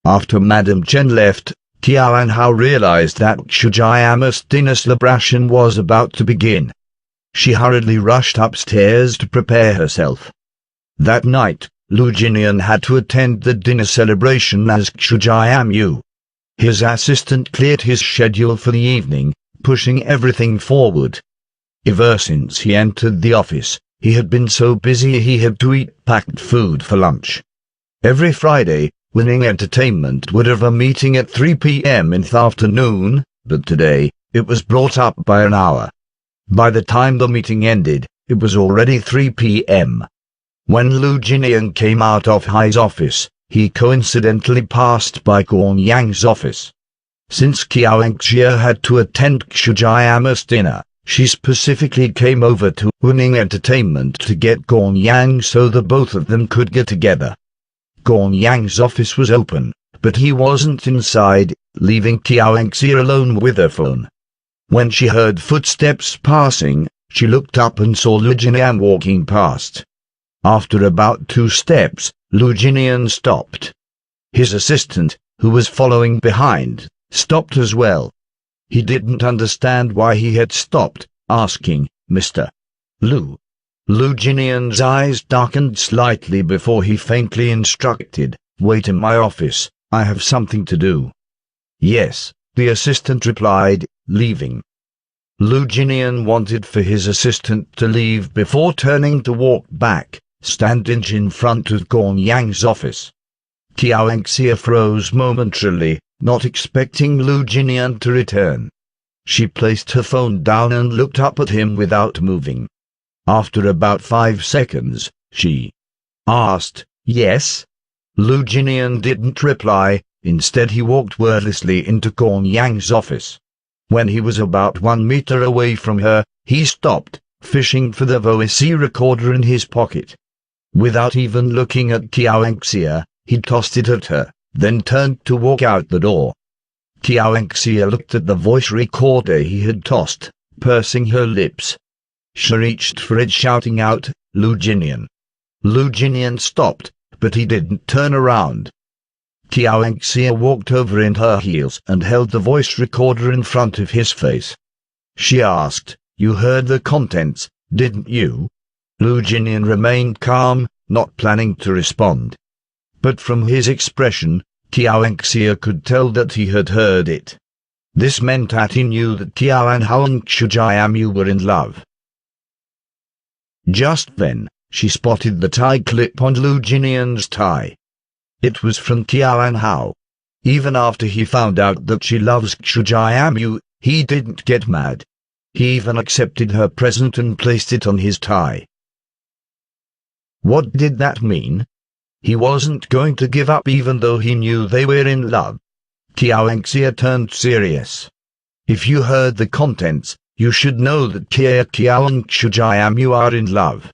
After Madame Chen left, Qiao Hao realized that Shujayama's dinner celebration was about to begin. She hurriedly rushed upstairs to prepare herself. That night, Lu Jinian had to attend the dinner celebration as Shujayama. His assistant cleared his schedule for the evening, pushing everything forward. Ever since he entered the office, he had been so busy he had to eat packed food for lunch. Every Friday, Winning Entertainment would have a meeting at 3 p.m. in the afternoon, but today, it was brought up by an hour. By the time the meeting ended, it was already 3 p.m. When Lu Jinian came out of Hai's office, he coincidentally passed by Guan Yang's office. Since Qiao Hangxia had to attend Shujayama's dinner, she specifically came over to Winning Entertainment to get Guan Yang so that both of them could get together. Guan Yang's office was open, but he wasn't inside, leaving Qiao Hangxia alone with her phone. When she heard footsteps passing, she looked up and saw Lu Jinian walking past. After about 2 steps, Lu Jinian stopped. His assistant, who was following behind, stopped as well. He didn't understand why he had stopped, asking, "Mr. Lu?" Lu Jinian's eyes darkened slightly before he faintly instructed, "Wait in my office, I have something to do." "Yes," the assistant replied, leaving. Lu Jinian wanted for his assistant to leave before turning to walk back, standing in front of Guan Yang's office. Qiao Hangxia froze momentarily, not expecting Lu Jinian to return. She placed her phone down and looked up at him without moving. After about 5 seconds, she asked, "Yes?" Lu Jinian didn't reply, instead he walked wordlessly into Guan Yang's office. When he was about 1 meter away from her, he stopped, fishing for the voice recorder in his pocket. Without even looking at Qiao Hangxia, he tossed it at her, then turned to walk out the door. Qiao Hangxia looked at the voice recorder he had tossed, pursing her lips. She reached for it, shouting out, "Lu Jinian." Lu Jinian stopped, but he didn't turn around. Qiao Hangxia walked over in her heels and held the voice recorder in front of his face. She asked, "You heard the contents, didn't you?" Lu Jinian remained calm, not planning to respond. But from his expression, Qiao Hangxia could tell that he had heard it. This meant that he knew that Qiao Hao and Shujayama were in love. Just then, she spotted the tie clip on Lu Jinian's tie. It was from Qiao Hao. Even after he found out that she loves Shujayama, he didn't get mad. He even accepted her present and placed it on his tie. What did that mean? He wasn't going to give up even though he knew they were in love. Qiao Hangxia turned serious. "If you heard the contents, you should know that Qiao and Shujayama are in love."